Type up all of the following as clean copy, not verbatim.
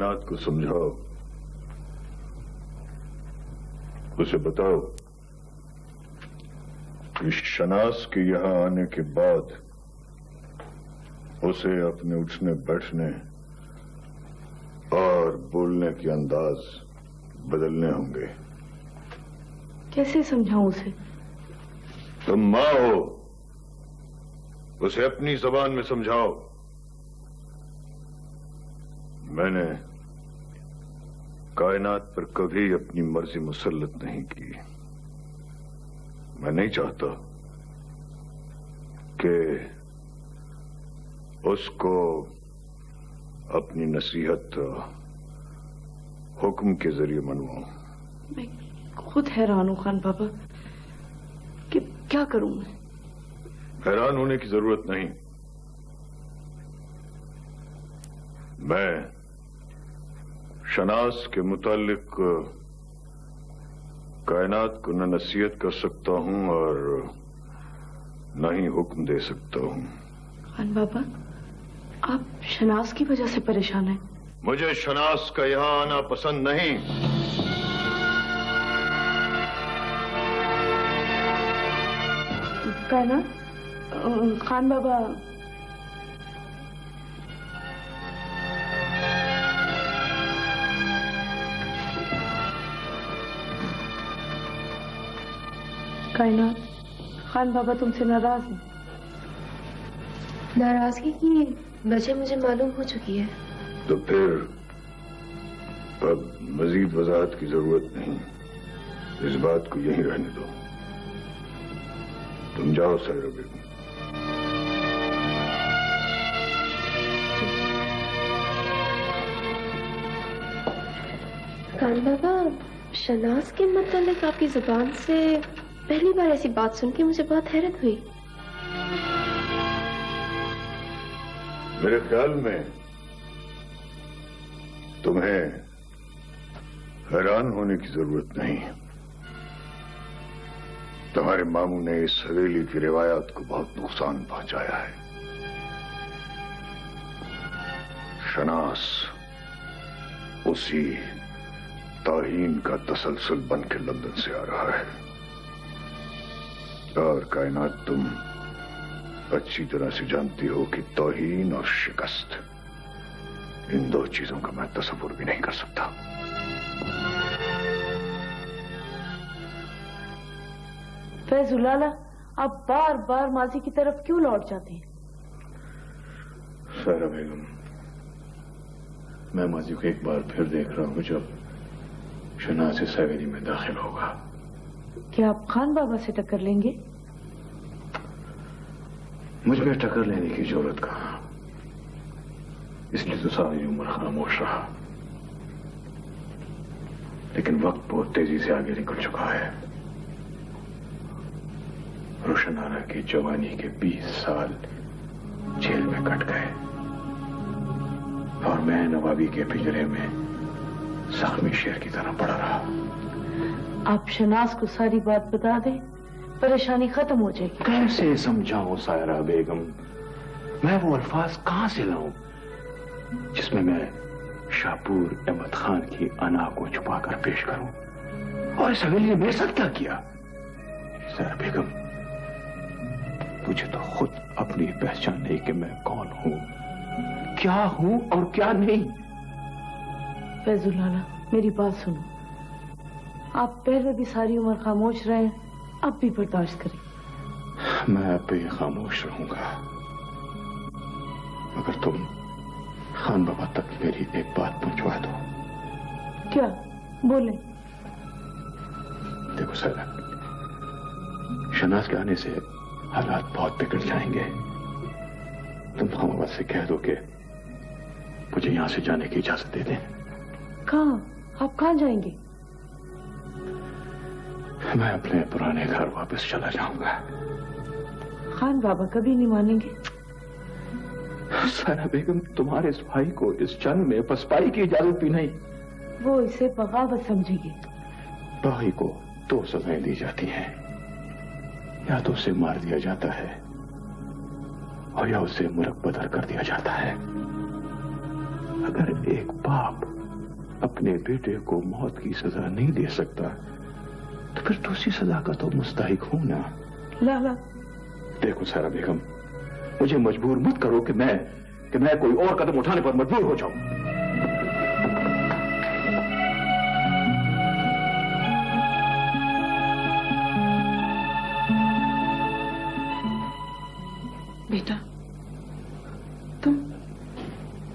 कायनात को समझाओ, उसे बताओ कि शनास के यहां आने के बाद उसे अपने उठने बैठने और बोलने के अंदाज बदलने होंगे। कैसे समझाऊं उसे? तुम मां हो, उसे अपनी जबान में समझाओ। मैंने कायनात पर कभी अपनी मर्जी मुसल्लत नहीं की। मैं नहीं चाहता कि उसको अपनी नसीहत हुक्म के जरिए मनवाऊं। मैं खुद हैरान हूं खान बाबा कि क्या करूं मैं। हैरान होने की जरूरत नहीं। मैं शनास के मुतालिक कायनात को न नसीहत कर सकता हूं और न ही हुक्म दे सकता हूं। खान बाबा, आप शनास की वजह से परेशान हैं? मुझे शनास का यहां आना पसंद नहीं। कायनात, खान बाबा, कायनात, खान बाबा तुमसे नाराज हैं। नाराजगी की वजह मुझे मालूम हो चुकी है। तो फिर अब मजीद वजाहत की जरूरत नहीं। इस बात को यहीं रहने दो। तुम जाओ सायरा बेगम। खान बाबा, शनास के मतलब आपकी जुबान से पहली बार ऐसी बात सुन के मुझे बहुत हैरत हुई। मेरे ख्याल में तुम्हें हैरान होने की जरूरत नहीं। तुम्हारे मामू ने इस हवेली की रिवायत को बहुत नुकसान पहुंचाया है। शनास उसी ताहीन का तसलसल बन के लंदन से आ रहा है और कायनात तुम अच्छी तरह से जानती हो कि तौहीन और शिकस्त, इन दो चीजों का मैं तसव्वुर भी नहीं कर सकता। फैजुलाला, आप बार बार माजी की तरफ क्यों लौट जाते हैं? सायरा बेगम, मैं माजी को एक बार फिर देख रहा हूं जब शनास इस हवेली में दाखिल होगा। क्या आप खान बाबा से टक्कर लेंगे? मुझ में टक्कर लेने की जरूरत कहां, इसलिए तो सारी उम्र खामोश रहा। लेकिन वक्त बहुत तेजी से आगे निकल चुका है। रोशनारा की जवानी के 20 साल जेल में कट गए और मैं नवाबी के पिंजरे में जख्मी शेर की तरह पड़ा रहा। आप शनास को सारी बात बता दें, परेशानी खत्म हो जाएगी। कैसे समझाऊं सायरा बेगम? मैं वो अल्फाज कहां से लाऊं जिसमें मैं शाहपुर अहमद खान की अना को छुपाकर पेश करूं? और इस हवेली ने मेरे साथ क्या किया? सायरा बेगम, मुझे तो खुद अपनी पहचान नहीं कि मैं कौन हूं, क्या हूं और क्या नहीं। फैजुलाला, मेरी बात सुनो। आप पहले भी सारी उम्र खामोश रहे, अब भी बर्दाश्त करें। मैं अब भी खामोश रहूंगा मगर तुम खान बाबा तक मेरी एक बात पहुंचवा दो। क्या? बोले। देखो सायरा, शनास के आने से हालात बहुत बिगड़ जाएंगे। तुम खान बाबा से कह दो कि मुझे यहां से जाने की इजाजत दे दें। कहां? आप कहां जाएंगे? मैं अपने पुराने घर वापस चला जाऊंगा। खान बाबा कभी नहीं मानेंगे। सायरा बेगम, तुम्हारे इस भाई को इस जंग में पसपाई की इजाजत भी नहीं। वो इसे बगावत समझेगी। भाई को 2 सजाएं दी जाती हैं, या तो उसे मार दिया जाता है और या उसे मुरक बदर कर दिया जाता है। अगर एक बाप اپنے بیٹے کو موت کی سزا نہیں دے سکتا تو پھر دوسری سزا کا تو مستحق ہوں نا. لا لا دیکھو سائرہ بیگم، مجھے مجبور مت کرو کہ میں کوئی اور قدم اٹھانے پر مجبور ہو جاؤں. بیٹا تم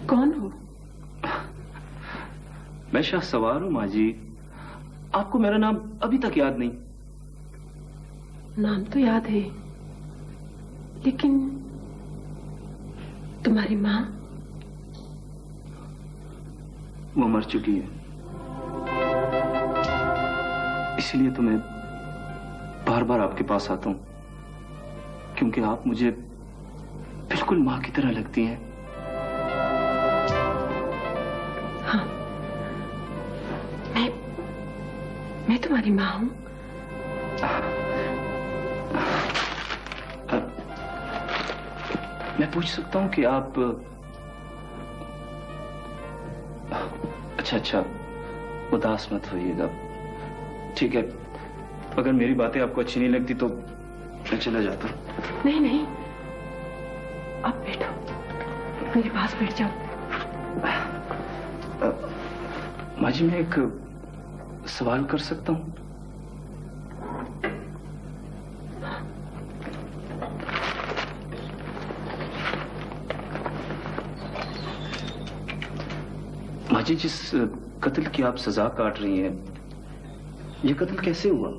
کون ہو؟ میں شاہ سوار ہوں ماں جی. آپ کو میرا نام ابھی تک یاد نہیں؟ نام تو یاد ہے لیکن تمہاری ماں وہ مر چکی ہے، اسی لیے تو میں بار بار آپ کے پاس آتا ہوں، کیونکہ آپ مجھے بالکل ماں کی طرح لگتی ہیں. ہاں میں تمہاری ماں ہوں. میں پوچھ سکتا ہوں کہ آپ اچھا اداس مت ہوئیے گا. ٹھیک ہے، اگر میری باتیں آپ کو اچھی نہیں لگتی تو میں چلا جاتا ہوں. نہیں اب بیٹھو، میرے پاس بیٹھ جاؤ. ماں جی میں ایک سوال کر سکتا ہوں؟ ماں جی جس قتل کی آپ سزا کاٹ رہی ہیں یہ قتل کیسے ہوا؟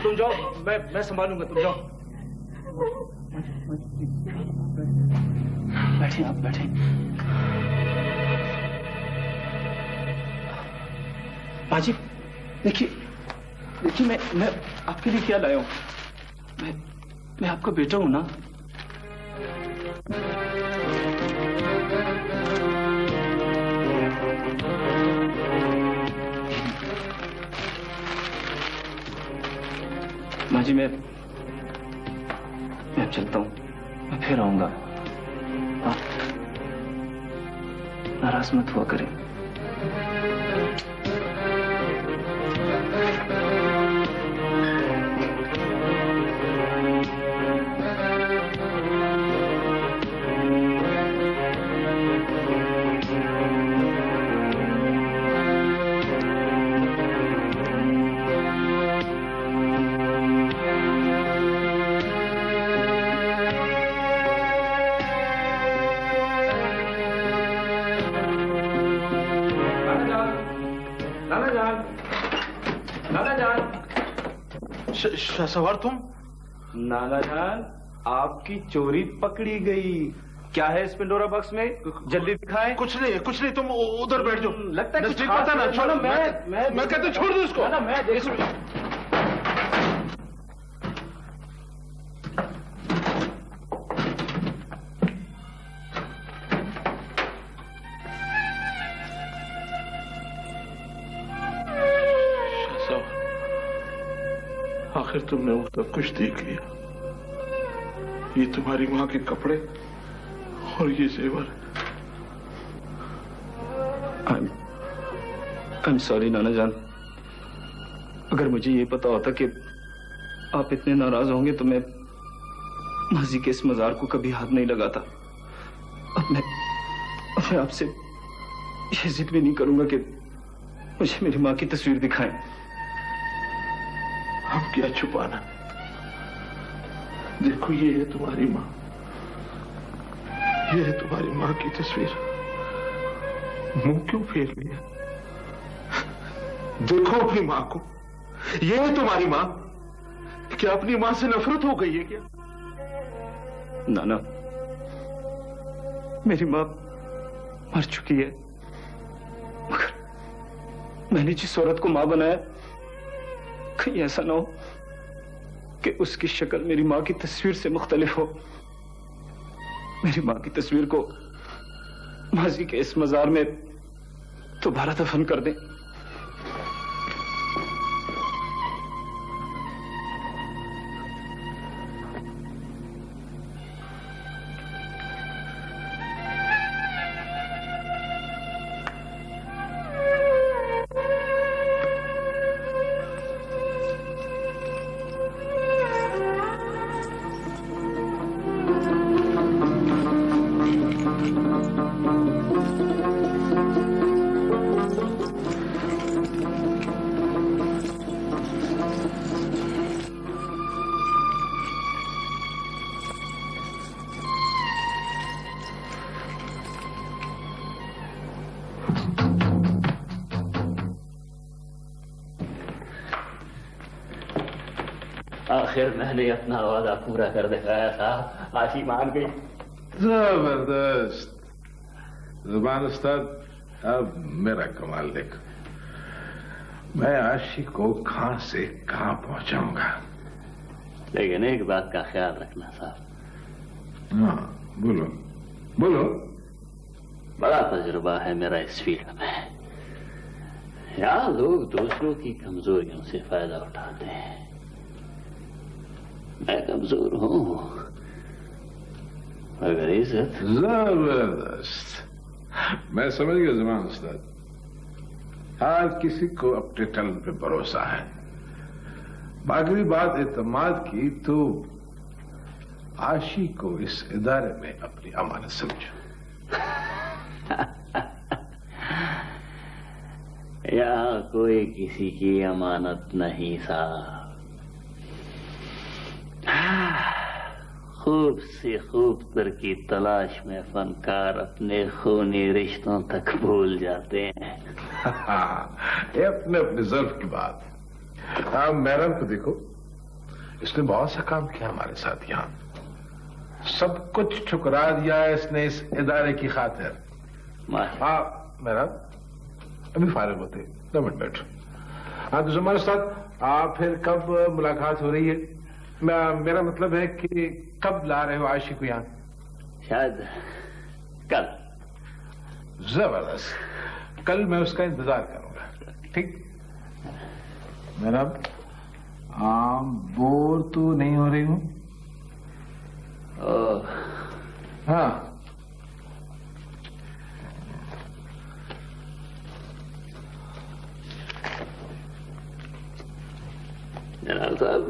تم جاؤ، میں سنبھالوں گا. تم جاؤ. بیٹھیں آپ بیٹھیں. ماں جی دیکھیے میں آپ کے لیے کیا لایا ہوں. میں آپ کا بیٹا ہوں نا. ماں جی میں اب چلتا ہوں، میں پھر آؤں گا. آپ ناراض مت ہوا کریں. شاہ سوار تم؟ نانا جان آپ کی چوری پکڑی گئی. کیا ہے اس پنڈورا باکس میں؟ جلدی دکھائیں. کچھ نہیں تم ادھر بیٹھ جاؤ. لگتا ہے کچھ پتا نا. چھوڑو. میں کہتا چھوڑ دوں اس کو. میں دیکھ آخر تم نے وہ سب کچھ دیکھ لیا. یہ تمہاری ماں کے کپڑے اور یہ زیور. I'm sorry نانا جان. اگر مجھے یہ پتا ہوتا کہ آپ اتنے ناراض ہوں گے تو میں ماضی کے اس مزار کو کبھی ہاتھ نہیں لگاتا. اب میں آپ سے یہ ضد بھی نہیں کروں گا کہ مجھے میری ماں کی تصویر دکھائیں. اب کیا چھپانا. دیکھو یہ ہے تمہاری ماں. یہ ہے تمہاری ماں کی تصویر. منہ کیوں پھیر لیا؟ دیکھو اپنی ماں کو. یہ ہے تمہاری ماں. کیا اپنی ماں سے نفرت ہو گئی ہے کیا؟ نانا میری ماں مر چکی ہے، مگر میں نے جس عورت کو ماں بنایا کہیں ایسا نہ ہو کہ اس کی شکل میری ماں کی تصویر سے مختلف ہو. میری ماں کی تصویر کو ماضی کے اس مزار میں دوبارہ دفن کر دیں. آخر میں نے اپنا وعدہ پورا کر دکھایا صاحب. عاشی مان گئی. زبردست. زبان استاد اب میرا کمال دیکھ. میں عاشی کو کہاں سے کہاں پہنچاؤں گا. لیکن ایک بات کا خیال رکھنا صاحب. ہاں بولو بولو. بڑا تجربہ ہے میرا اس فیلڈ میں. یہاں لوگ دوسروں کی کمزوریوں سے فائدہ اٹھاتے ہیں. میں کمزور ہوں مگر عزت. زبردست. میں سمجھ گیا زمان استاد. ہر کسی کو اپنے ٹیلنٹ پہ بھروسہ ہے. باقی بات اعتماد کی تو عاشی کو اس ادارے میں اپنی امانت سمجھو. یہاں کوئی کسی کی امانت نہیں صاحب. خوب سے خوب تر کی تلاش میں فنکار اپنے خونی رشتوں تک بھول جاتے ہیں. یہ اپنے اپنے ظرف کی بات. آپ میرم کو دیکھو. اس نے بہت سا کام کیا ہمارے ساتھ. یہاں سب کچھ ٹھکرا دیا ہے اس نے اس ادارے کی خاطر. آپ میرم ابھی فارغ ہوتے 2 منٹ بیٹھو. ہاں تو زمان استاد آپ پھر کب ملاقات ہو رہی ہے؟ میرا مطلب ہے کہ کب لا رہے ہو عاشی کو یہاں؟ شاید کل. زبردست. کل میں اس کا انتظار کروں گا. ٹھیک. میرا بور تو نہیں ہو رہی ہوں؟ ہاں. جناب صاحب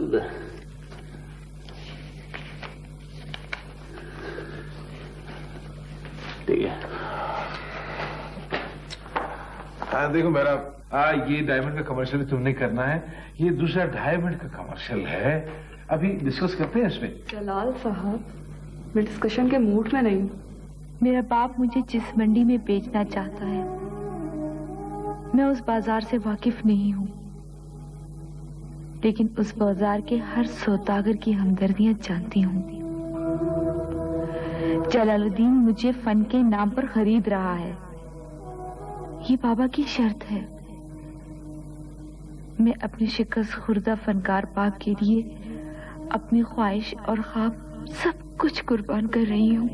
ٹھیک ہے. دیکھو میرا یہ ڈائمنڈ کا کمرشل تم نے کرنا ہے. یہ دوسرا ڈائمنڈ کا کمرشل ہے. ابھی ڈسکس کرتے ہیں اس میں. جلال صاحب میں ڈسکشن کے موڈ میں نہیں. میرا باپ مجھے جس منڈی میں بیچنا چاہتا ہے میں اس بازار سے واقف نہیں ہوں. لیکن اس بازار کے ہر سوداگر کی ہمدردیاں جانتی ہوں. جلال الدین مجھے فن کے نام پر خرید رہا ہے. یہ بابا کی شرط ہے. میں اپنی شکست خوردہ فنکار پاک کے لیے اپنی خواہش اور خواب سب کچھ قربان کر رہی ہوں.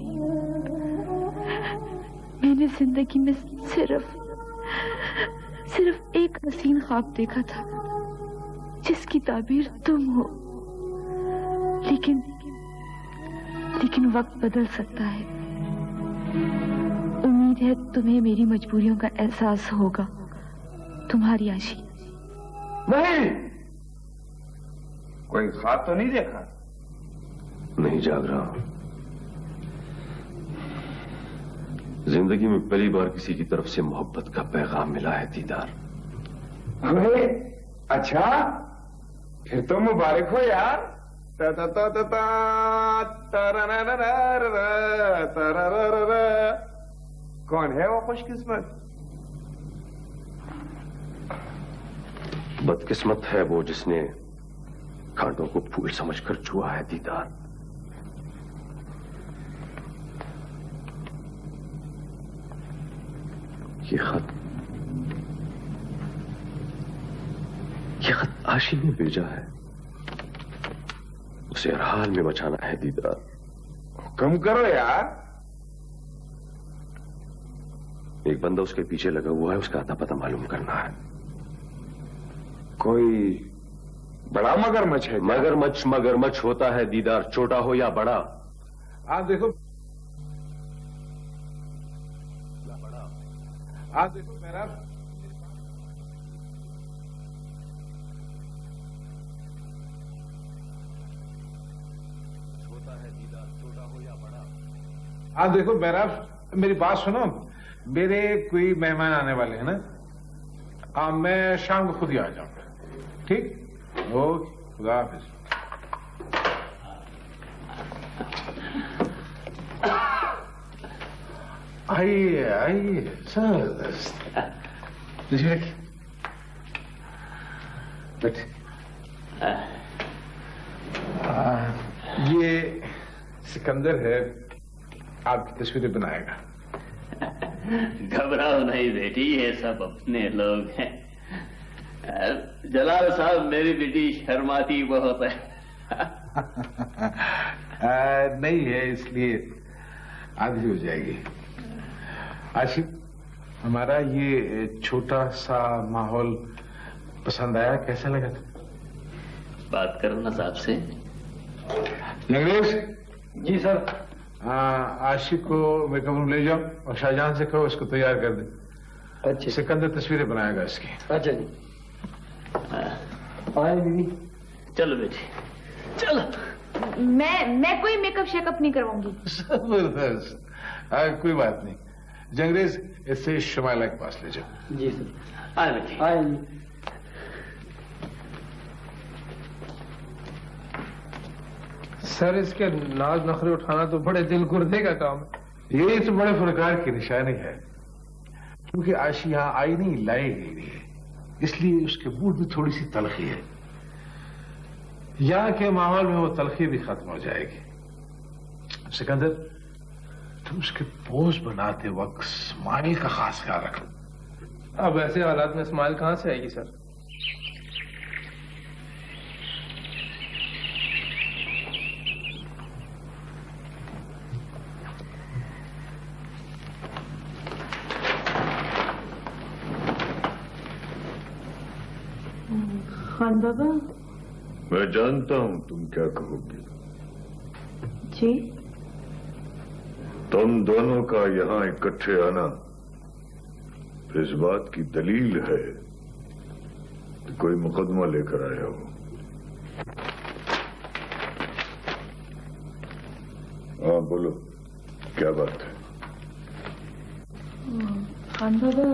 میں نے زندگی میں صرف ایک حسین خواب دیکھا تھا جس کی تعبیر تم ہو. لیکن وقت بدل سکتا ہے. امید ہے تمہیں میری مجبوریوں کا احساس ہوگا. تمہاری عاشی. نہیں کوئی خواب تو نہیں دیکھا؟ نہیں جاگ رہا ہوں. زندگی میں پہلی بار کسی کی طرف سے محبت کا پیغام ملا ہے دیدار. اچھا پھر تو مبارک ہو یار. کون ہے وہ خوش قسمت؟ بدقسمت ہے وہ جس نے کانٹوں کو پھول سمجھ کر چھوا ہے دیدار. یہ خط عاشی نے بھیجا ہے. उसे हर हाल में बचाना है दीदार। कम करो यार। एक बंदा उसके पीछे लगा हुआ है, उसका आता पता मालूम करना है। कोई बड़ा मगरमच्छ है? मगरमच्छ होता है दीदार, छोटा हो या बड़ा। आप देखो मेरा आप देखो मेरा, मेरी बात सुनो। मेरे कोई मेहमान आने वाले हैं ना, मैं शाम को खुद ही आ जाऊंगा। ठीक? ओके, खुदा हाफिज। आइए आइए, जबरदस्त। बैठिए बैठिए। ये सिकंदर है, आपकी तस्वीरें बनाएगा। घबराओ नहीं बेटी, ये सब अपने लोग हैं। जलाल साहब, मेरी बेटी शर्माती बहुत है। नहीं है, इसलिए आधी हो जाएगी। आशिक, हमारा ये छोटा सा माहौल पसंद आया? कैसा लगा था? बात करो ना साहब से। अंग्रेज जी सर। आशिक को मेकअप रूम ले जाओ और शाहजहां से कहो इसको तैयार कर दे। अच्छा। सिकंदर तस्वीरें बनाएगा इसकी। अच्छा जी। आए दीदी। चलो बेटी चलो। मैं कोई मेकअप शेकअप नहीं करवाऊंगी। जबरदस्त। कोई बात नहीं। जंगरेज, इससे शमाइला के पास ले जाओ। जी सर। आए बेटी। आए। सर, इसके नाज नखरे उठाना तो बड़े दिल गुर्दे का काम है। यही तो बड़े फनकार की निशानी है, क्योंकि आशी यहां आई नहीं, लाई गई है, इसलिए उसके मूड में थोड़ी सी तलखी है। यहां के माहौल में वो तलखी भी खत्म हो जाएगी। सिकंदर, तुम उसके पोज बनाते वक्त स्माइल का खास ख्याल रखो। अब ऐसे हालात में स्माइल कहां से आएगी सर? खान बाबा। मैं जानता हूं तुम क्या कहोगी। जी? तुम दोनों का यहां इकट्ठे आना इस बात की दलील है कि कोई मुकदमा लेकर आया हो। हाँ बोलो, क्या बात है? खान बाबा,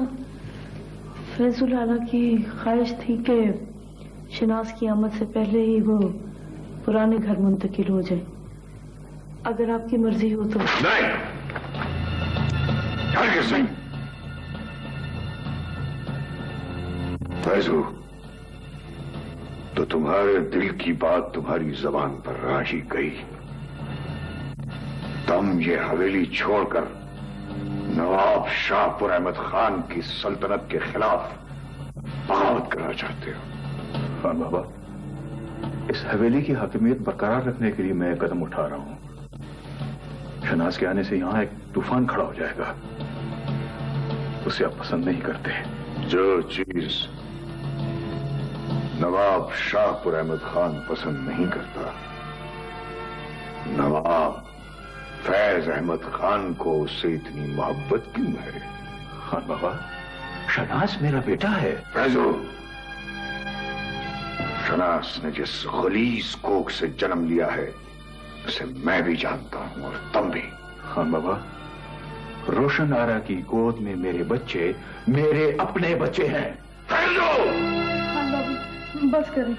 फैजुल आला की ख्वाहिश थी कि शनाज की आमद से पहले ही वो पुराने घर मुंतकिल हो जाए। अगर आपकी मर्जी हो तो। नहीं, सिंह। फैजू, तो तुम्हारे दिल की बात तुम्हारी जबान पर आ ही गई। तुम ये हवेली छोड़कर नवाब शाहपुर अहमद खान की सल्तनत के खिलाफ बगावत करना चाहते हो। खान बाबा, इस हवेली की हकीमियत बरकरार रखने के लिए मैं कदम उठा रहा हूं। शनाज के आने से यहां एक तूफान खड़ा हो जाएगा, उसे आप पसंद नहीं करते। जो चीज नवाब शाहपुर अहमद खान पसंद नहीं करता, नवाब फैज अहमद खान को उससे इतनी मोहब्बत क्यों है? खान बाबा, शनाज मेरा बेटा है। फैजो, शनाज ने जिस खलीस कोख से जन्म लिया है उसे मैं भी जानता हूं और तुम भी। खान बाबा, रोशन आरा की गोद में मेरे बच्चे मेरे अपने बच्चे हैं। फैजो! खान बाबू, बस करें,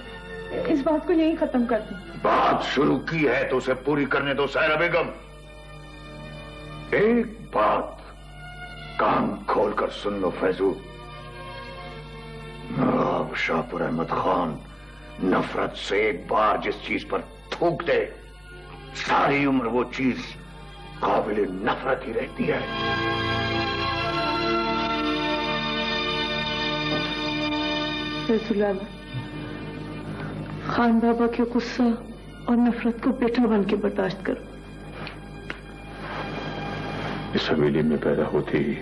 इस बात को यहीं खत्म कर दें। बात शुरू की है तो उसे पूरी करने दो सायरा बेगम। एक बात कान खोलकर सुन लो फैजू। नवाब शाहपुर अहमद खान नफरत से एक बार जिस चीज पर थूक दे, सारी उम्र वो चीज काबिल नफरत ही रहती है। फैजुल आला, खान बाबा के गुस्सा और नफरत को बेटा बन के बर्दाश्त करो। इस हवेली में पैदा होते ही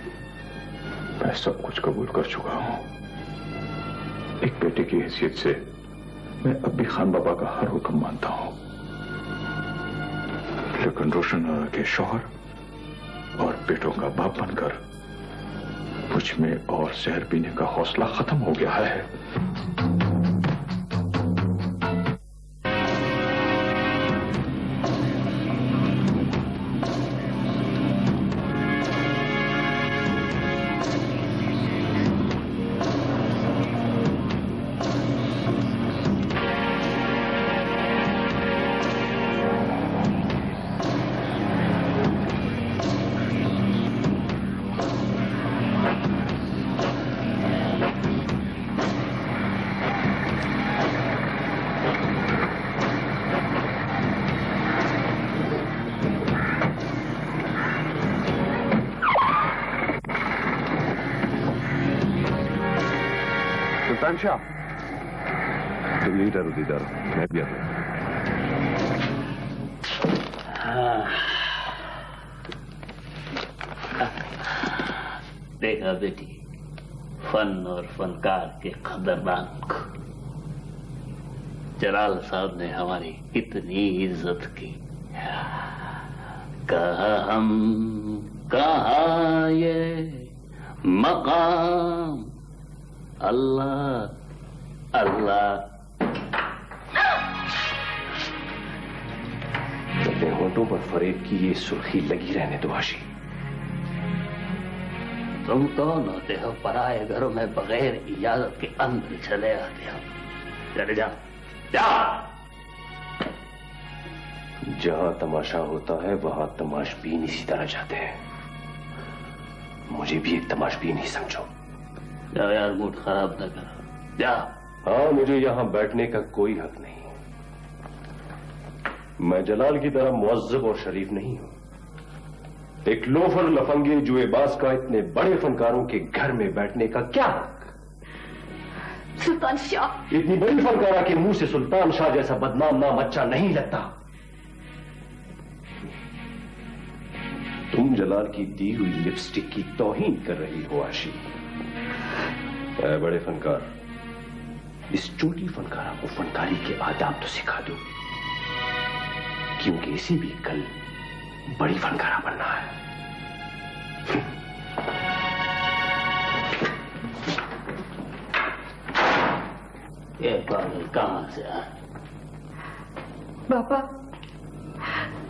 मैं सब कुछ कबूल कर चुका हूं। एक बेटे की हैसियत से मैं अब भी खान बाबा का हर हुक्म मानता हूं, लेकिन रोशन आरा के शौहर और बेटों का बाप बनकर मुझ में और जहर पीने का हौसला खत्म हो गया है। सुल्तान शाह, तुम यही डरो दीदार, मैं भी आता हूं। देखा बेटी, फन और फनकार के कदरदान को जलाल साहब ने हमारी कितनी इज्जत की। कहा ये मकाम अल्लाह अल्लाह। अपने होठों पर फरेब की ये सुर्खी लगी रहने दो आशी। तुम कौन होते हो पराए घरों में बगैर इजाजत के अंदर चले आते हो? चले जाओ जाओ। जहां तमाशा होता है वहां तमाशबीन इसी तरह जाते हैं। मुझे भी एक तमाशबीन ही समझो। जाओ यार, मूड खराब न करो, जाओ। हाँ, मुझे यहां बैठने का कोई हक नहीं। मैं जलाल की तरह मुअज्जब और शरीफ नहीं हूं। एक लोफर लफंगे जुएबाज का इतने बड़े फनकारों के घर में बैठने का क्या हक? सुल्तान शाह, इतनी बड़ी फनकारा के मुंह से सुल्तान शाह जैसा बदनाम नाम अच्छा नहीं लगता। तुम जलाल की दी हुई लिपस्टिक की तौहीन कर रही हो आशी। ऐ बड़े फनकार, इस छोटी फनकारा को फनकारी के आदाब तो सिखा दो, क्योंकि इसी भी कल बड़ी फनकारा बनना है। ये पागल कहां से आया? बाबा,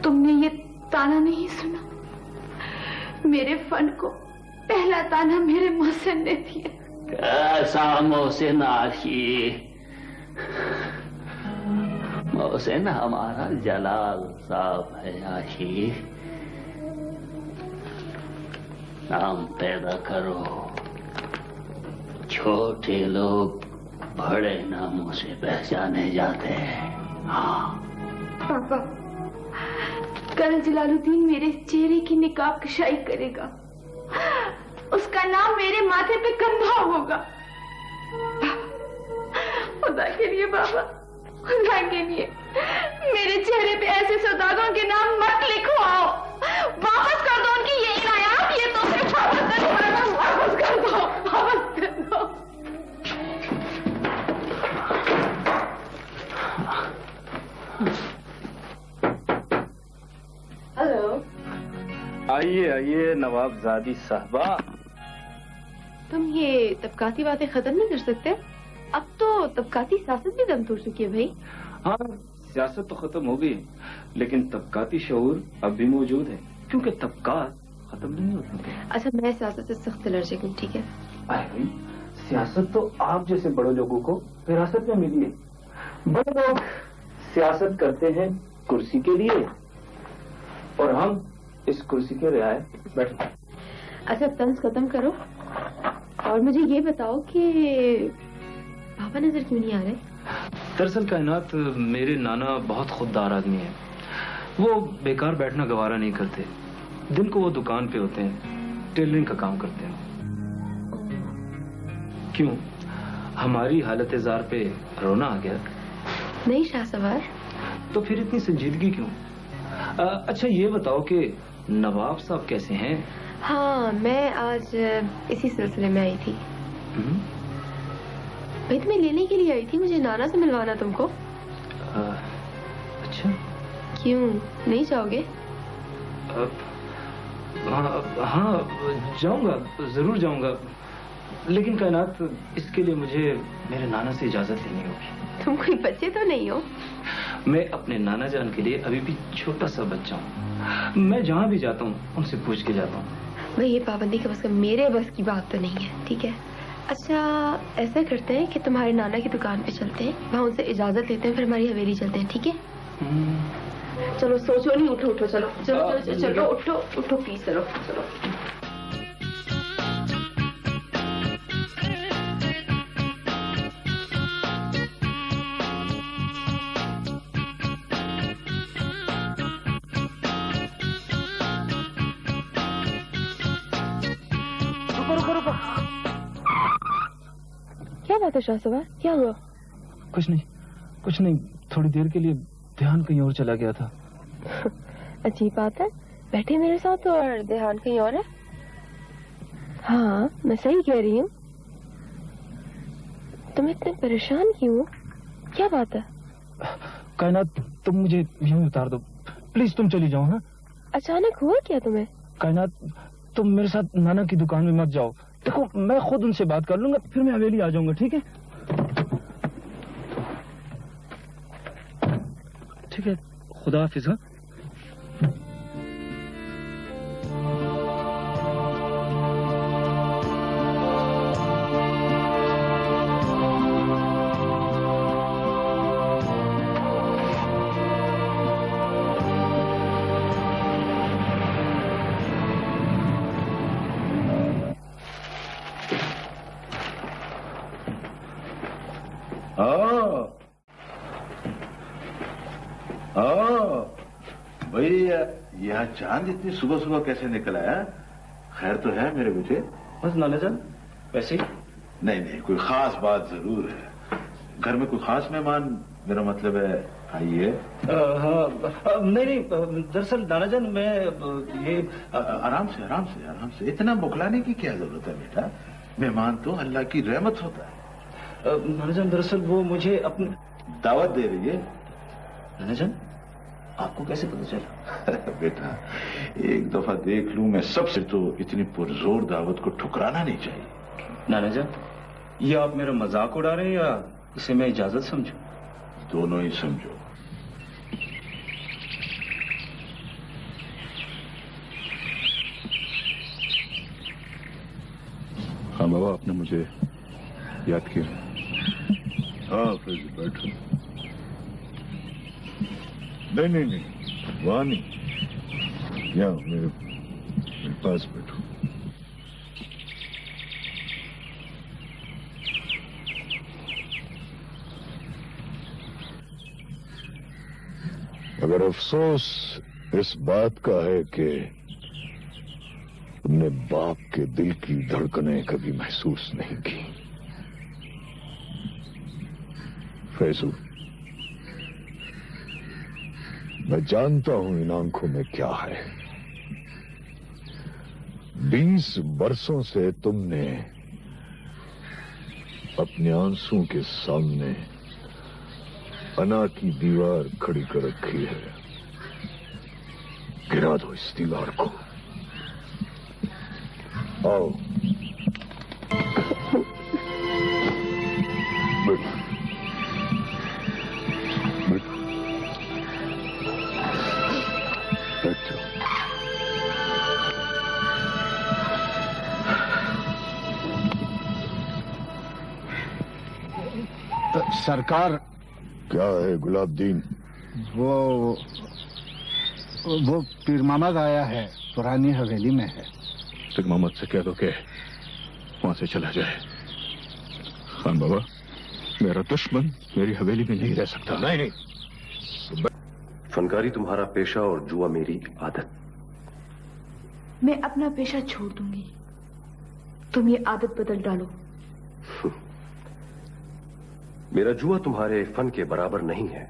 तुमने ये ताना नहीं सुना? मेरे फन को पहला ताना मेरे मोहसिन ने दिया। कैसा मोहसिन आशी? मोहसिन हमारा जलाल साहब है आशी। नाम पैदा करो, छोटे लोग बड़े नामों से पहचाने जाते हैं। हाँ पापा, कल जलालुद्दीन मेरे चेहरे की निकाब कशाई करेगा। उसका नाम मेरे माथे पे कंधा होगा। खुदा के लिए बाबा, खुदा के लिए मेरे चेहरे पे ऐसे सौदागरों के नाम मत लिखो। आओ वापस कर दो उनकी ये इनायात, ये तो सिर्फ वापस कर दो, वापस कर दो, वापस कर दो। हेलो। आइए आइए नवाबजादी साहबा। तुम ये तबकाती बातें खत्म नहीं कर सकते? अब तो तबकाती सियासत भी दम तोड़ चुकी है भाई। हाँ, सियासत तो खत्म हो गई, लेकिन तबकाती शऊर अब भी मौजूद है, क्योंकि तबकात खत्म नहीं होते। अच्छा, मैं सियासत से सख्त एलर्जिक हूँ, ठीक है? अरे सियासत तो आप जैसे बड़े लोगों को विरासत में मिली है। बड़े लोग सियासत करते हैं कुर्सी के लिए, और हम इस कुर्सी के रियायत बैठे। अच्छा, तंज खत्म करो और मुझे ये बताओ कि पापा नजर क्यों नहीं आ रहे? दरअसल कायनात, मेरे नाना बहुत खुददार आदमी है। वो बेकार बैठना गवारा नहीं करते। दिन को वो दुकान पे होते हैं, टेलरिंग का काम करते हैं। क्यों, हमारी हालत जार पे रोना आ गया? नहीं शाह सवार, تو پھر اتنی سنجیدگی کیوں؟ اچھا یہ بتاؤ کہ نواب صاحب کیسے ہیں؟ ہاں میں آج اسی سلسلے میں آئی تھی. میں تمہیں لینے کے لیے آئی تھی, مجھے نانا سے ملوانا تم کو. اچھا کیوں نہیں جاؤ گے؟ ہاں جاؤں گا, ضرور جاؤں گا, لیکن کائنات اس کے لیے مجھے میرے نانا سے اجازت لینی ہوگی. تم کوئی بچے تو نہیں ہو؟ میں اپنے نانا جان کے لیے ابھی بھی چھوٹا سا بچہ ہوں. میں جہاں بھی جاتا ہوں ان سے پوچھ کے جاتا ہوں. بھئی یہ پابندی کا بس میرے بس کی بات تو نہیں ہے, ٹھیک ہے؟ اچھا ایسا کرتے ہیں کہ تمہارے نانا کی دکان پہ چلتے ہیں, وہاں ان سے اجازت لیتے ہیں, پھر ہماری حویلی چلتے ہیں, ٹھیک ہے؟ چلو سوچو نہیں, اٹھو اٹھو, چلو چلو چلو چلو اٹھو اٹھو پلیز, چلو چلو. کیا بات ہے شاہ سوار, کیا ہوا؟ کچھ نہیں, تھوڑی دیر کے لیے دھیان کہیں اور چلا گیا تھا. عجیب بات ہے, بیٹھے میرے ساتھ اور دھیان کہیں اور ہے. ہاں میں صحیح کہہ رہی ہوں. تم اتنے پریشان کیوں ہو, کیا بات ہے؟ کائنات تم مجھے یوں اتار دو پلیز, تم چلی جاؤ. ہاں اچانک ہوا کیا تمہیں؟ کائنات تم میرے ساتھ نانا کی دکان میں مت جاؤ. دیکھو میں خود ان سے بات کر لوں گا, پھر میں حویلی آ جاؤں گا, ٹھیک ہے؟ ٹھیک ہے, خدا حافظ. ہاں بھائی یہاں چاند اتنی صبح صبح کیسے نکل آیا؟ خیر تو ہے میرے بیٹے؟ بس نانا جان ویسے ہی. نہیں, کوئی خاص بات ضرور ہے. گھر میں کوئی خاص مہمان, میرا مطلب ہے آئیے. ہاں نہیں, دراصل نانا جان میں یہ آرام سے اتنا بکلانے کی کیا ضرورت ہے بیٹا؟ مہمان تو اللہ کی رحمت ہوتا ہے. نانا جان دراصل وہ مجھے اپنی دعوت دے رہی ہے. نانا جان آپ کو کیسے پتا چلا؟ بیٹا ایک دفعہ دیکھ لوں میں, سب سے تو اتنی پرزور دعوت کو ٹھکرانا نہیں چاہیے. نانا جان یہ آپ میرا مذاق اڑا رہے ہیں یا اسے میں اجازت سمجھوں؟ دونوں ہی سمجھو. ہاں بابا, آپ نے مجھے یاد کیا. ہاں فیض بیٹھو. نہیں وہاں نہیں, یہاں میرے پاس بیٹھو. اگر افسوس اس بات کا ہے کہ تم نے باپ کے دل کی دھڑکنیں کبھی محسوس نہیں کی. فیصل میں جانتا ہوں ان آنکھوں میں کیا ہے. 20 برسوں سے تم نے اپنے آنسوں کے سامنے انا کی دیوار کھڑی کر رکھی ہے. گرا دو اس دیوار کو. آؤ سرکار. کیا ہے گلاب دین؟ وہ پیر محمد آیا ہے, پرانی حویلی میں ہے. پیر محمد سے کہہ دو کہ وہاں سے چلا جائے. خان بابا میرا دشمن میری حویلی میں نہیں رہ سکتا. نہیں. فنکاری تمہارا پیشہ اور جوا میری عادت. میں اپنا پیشہ چھوڑ دوں گی, تم یہ عادت بدل ڈالو. میرا جوا تمہارے فن کے برابر نہیں ہے.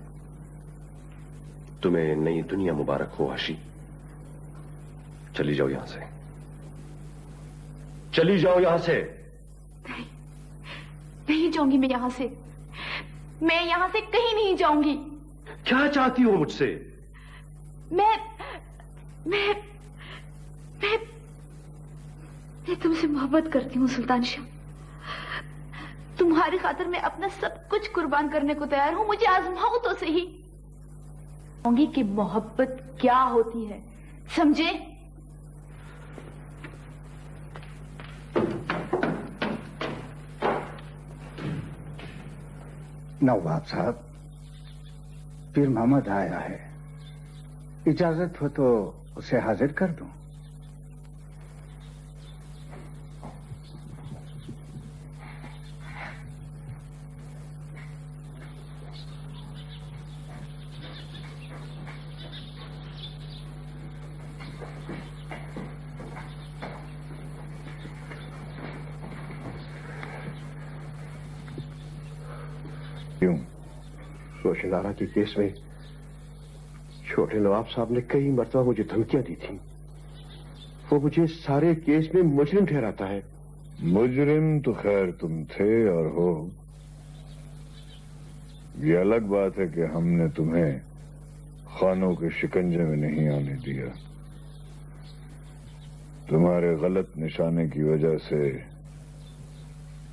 तुम्हें नई दुनिया मुबारक हो आशी। चली जाओ यहां से, चली जाओ यहां से। नहीं जाऊंगी मैं यहां से, मैं यहां से कहीं नहीं जाऊंगी। क्या चाहती हो मुझसे? मैं तुमसे मोहब्बत करती हूँ सुल्तान शाह। तुम्हारी खातिर मैं अपना सब कुछ कुर्बान करने को तैयार हूँ, मुझे आजमाओ तो सही। कहूंगी कि मोहब्बत क्या होती है, समझे? नवाब साहब, पीर मोहम्मद आया है, इजाजत हो तो उसे हाजिर कर दूं। क्यों? रोशनारा के केस में छोटे नवाब साहब ने कई मरतबा मुझे धमकियां दी थी। वो मुझे सारे केस में मुजरिम ठहराता है। मुजरिम तो खैर तुम थे और हो। ये अलग बात है कि हमने तुम्हें खानों के शिकंजे में नहीं आने दिया। तुम्हारे गलत निशाने की वजह से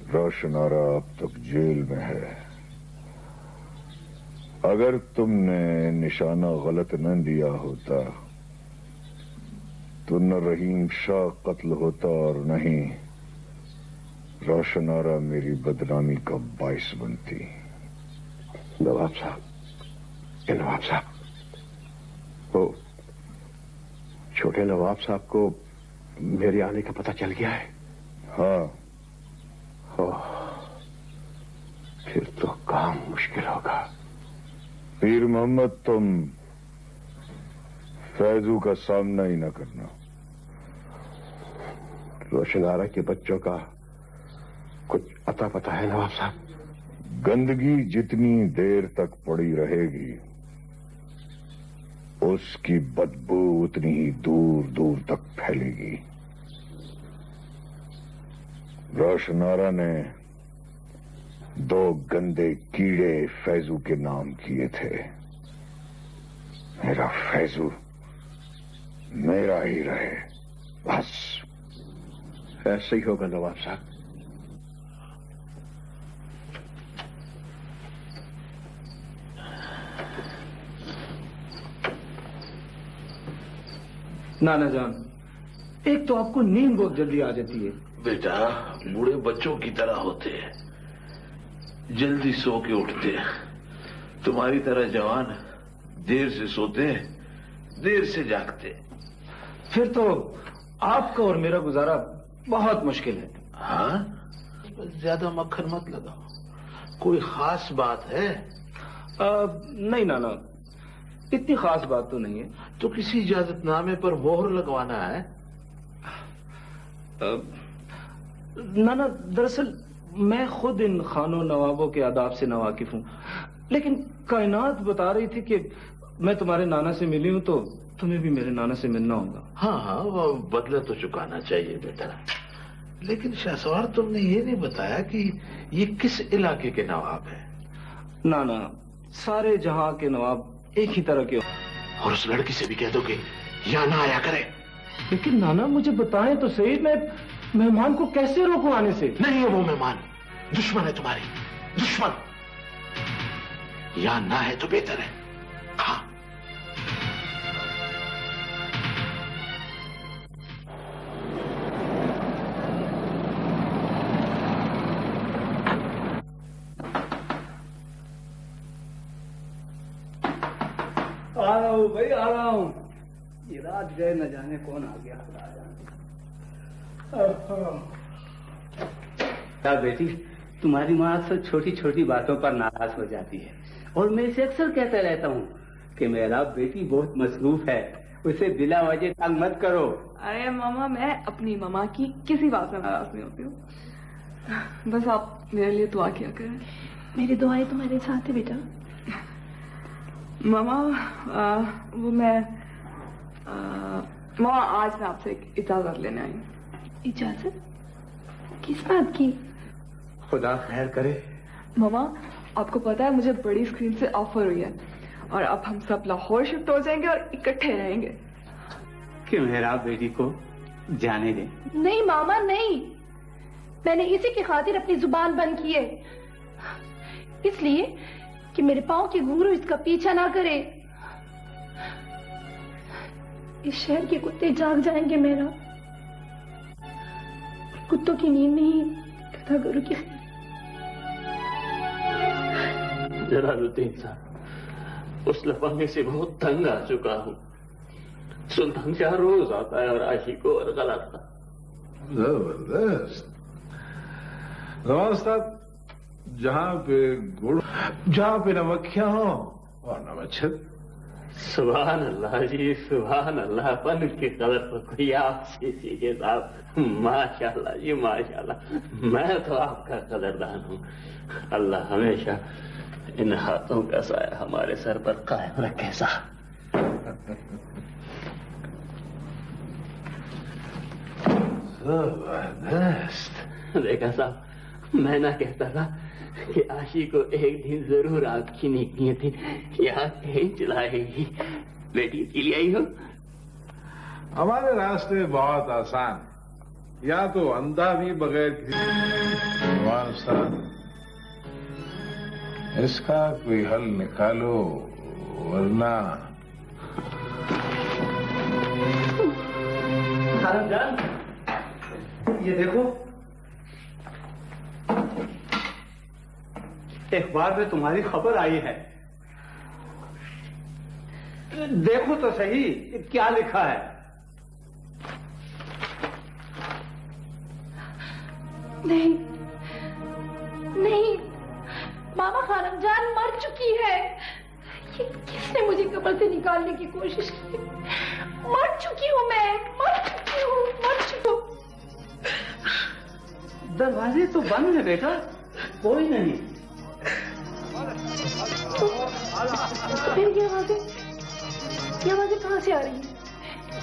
रोशनारा अब तक जेल में है। अगर तुमने निशाना गलत न दिया होता तो न रहीम शाह कत्ल होता और न ही रोशनारा मेरी बदनामी का बाइस बनती। नवाब साहब, ये नवाब साहब, वो छोटे नवाब साहब को मेरे आने का पता चल गया है। हाँ। फिर तो काम मुश्किल होगा। पीर मोहम्मद, तुम फैजू का सामना ही न करना। रोशनारा के बच्चों का कुछ अता पता है नवाब साहब? गंदगी जितनी देर तक पड़ी रहेगी उसकी बदबू उतनी ही दूर दूर तक फैलेगी। रोशनारा ने 2 गंदे कीड़े फैजू के नाम किए थे। मेरा फैजू मेरा ही रहे बस। ऐसे ही होगा नवाब साहब। नाना जान, एक तो आपको नींद बहुत जल्दी आ जाती है। बेटा, बूढ़े बच्चों की तरह होते हैं, जल्दी सो के उठते हैं। तुम्हारी तरह जवान देर से सोते हैं, देर से जागते। फिर तो आपका और मेरा गुजारा बहुत मुश्किल है। हाँ, ज्यादा मक्खन मत लगाओ। कोई खास बात है? नहीं नाना, इतनी खास बात तो नहीं है। तो किसी इजाजतनामे पर मोहर लगवाना है? नाना, दरअसल मैं खुद इन खानों नवाबों के आदाब से नावाकिफ हूँ, लेकिन कायनात बता रही थी कि मैं तुम्हारे नाना से मिली हूँ तो तुम्हें भी मेरे नाना से मिलना होगा। हाँ, वो बदला तो चुकाना चाहिए बेटा। लेकिन शाहसवार, तुमने ये नहीं बताया कि ये किस इलाके के नवाब है? नाना, सारे जहां के नवाब एक ही तरह के। और उस लड़की से भी कह दो कि यहाँ ना आया करे। लेकिन नाना, मुझे बताएं तो सही, मैं मेहमान को कैसे रोकूं आने से? नहीं है वो मेहमान, दुश्मन है तुम्हारी, दुश्मन। यहाँ ना है तो बेहतर है। हाँ। आ रहा हूँ भाई, आ रहा हूँ। ये रात गए न जाने कौन आ गया। क्या बेटी, तुम्हारी माँ अक्सर छोटी छोटी बातों पर नाराज हो जाती है, और मैं इसे अक्सर कहता रहता हूँ कि मेरा बेटी बहुत मसरूफ है, उसे बिला वजह तंग मत करो। अरे मामा, मैं अपनी मामा की किसी बात में नाराज नहीं होती हूँ। बस आप मेरे लिए दुआ किया करें। मेरी दुआएं तुम्हारे साथ है बेटा। मामा वो मैं मामा आज मैं आपसे एक इजाजत लेने आई हूँ। इजाजत? किस बात की? खुदा खैर करे। मामा आपको पता है मुझे बड़ी स्क्रीन से ऑफर हुई है और अब हम सब लाहौर शिफ्ट हो जाएंगे और इकट्ठे रहेंगे। कि मेरा बेटी को जाने दे। नहीं मामा नहीं, मैंने इसी की खातिर अपनी जुबान बंद की है, इसलिए कि मेरे पांव के घुंघरू इसका पीछा ना करे। इस शहर के कुत्ते जाग जाएंगे मेरा, कुत्तों की नींद नहीं कथा गुरु की। जलालुद्दीन साहब, उस लफंगे से बहुत तंग आ चुका हूँ। सुल्तान शाह रोज आता है और आशी को और गलत था। जबरदस्त। नवाज साहब, जहाँ पे गुड़, जहाँ पे नमकियां हो और नमच्छद। सुभान अल्लाह जी, सुभान अल्लाह। अपन की कदर तो कोई आपसे सीखे साहब। माशाल्लाह जी माशाल्लाह। मैं तो आपका कदरदान हूँ। अल्लाह हमेशा इन हाथों का साया हमारे सर पर कायम रखे साहब। जबरदस्त। देखा साहब, मैं ना कहता था कि आशी को एक दिन जरूर आपकी नेकियां थी यहाँ कहीं चलाएगी। बेटी के लिए आई हो? हमारे रास्ते बहुत आसान, या तो अंधा भी बगैर किसी साहब, इसका कोई हल निकालो वरना। खानजान, ये देखो, अखबार में तुम्हारी खबर आई है। देखो तो सही क्या लिखा है। नहीं नहीं, मामा खानमजान मर चुकी है। ये किसने मुझे कब्र से निकालने की कोशिश की? मर चुकी हूँ मैं, मर चुकी हूँ, मर चुकी हूँ। दरवाजे तो बंद है बेटा, कोई नहीं। तो फिर ये आवाजें कहाँ से आ रही हैं?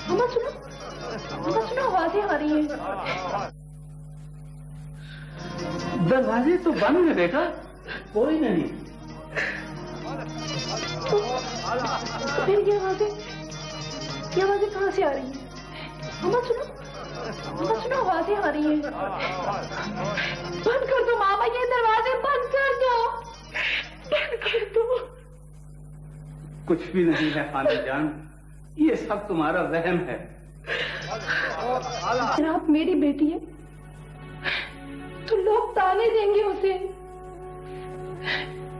मामा सुनो, आवाजें आ रही हैं। दरवाजे तो बंद है बेटा, कोई नहीं। तो फिर ये आवाजें कहाँ से आ रही हैं? मामा सुनो, आवाजें आ रही हैं। बंद कर दो मामा, ये दरवाजे बंद कर दो, बंद कर दो। कुछ भी नहीं है खानजान, ये सब तुम्हारा वहम है। अगर आप मेरी बेटी है तो लोग ताने देंगे उसे,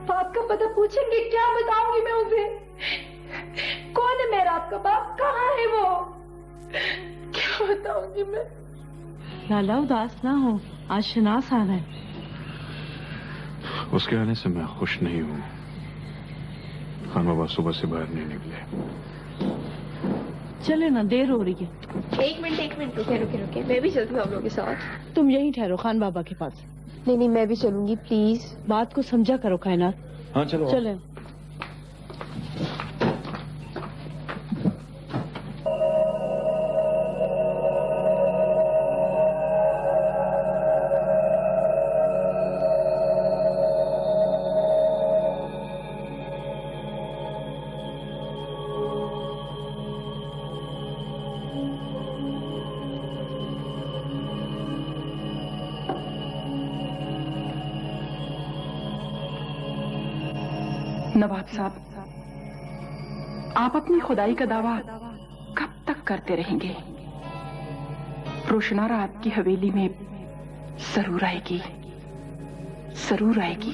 बाप का पता पूछेंगे, क्या बताऊंगी मैं उसे? कौन है मेरा आपका बाप, कहाँ है वो, क्या बताऊंगी मैं? लाला उदास ना हो, आज शनास आना है। उसके आने से मैं खुश नहीं हूँ। खान बाबा सुबह से बाहर नहीं निकले। चले ना, देर हो रही है। एक मिनट रुके, मैं भी चलती हूँ आप लोगों के साथ। तुम यहीं ठहरो खान बाबा के पास। नहीं, मैं भी चलूंगी प्लीज। बात को समझा करो कायनात। हाँ चलो। चले। नवाब साहब, आप अपनी खुदाई का दावा कब तक करते रहेंगे? रोशनारा आपकी हवेली में जरूर आएगी, जरूर आएगी।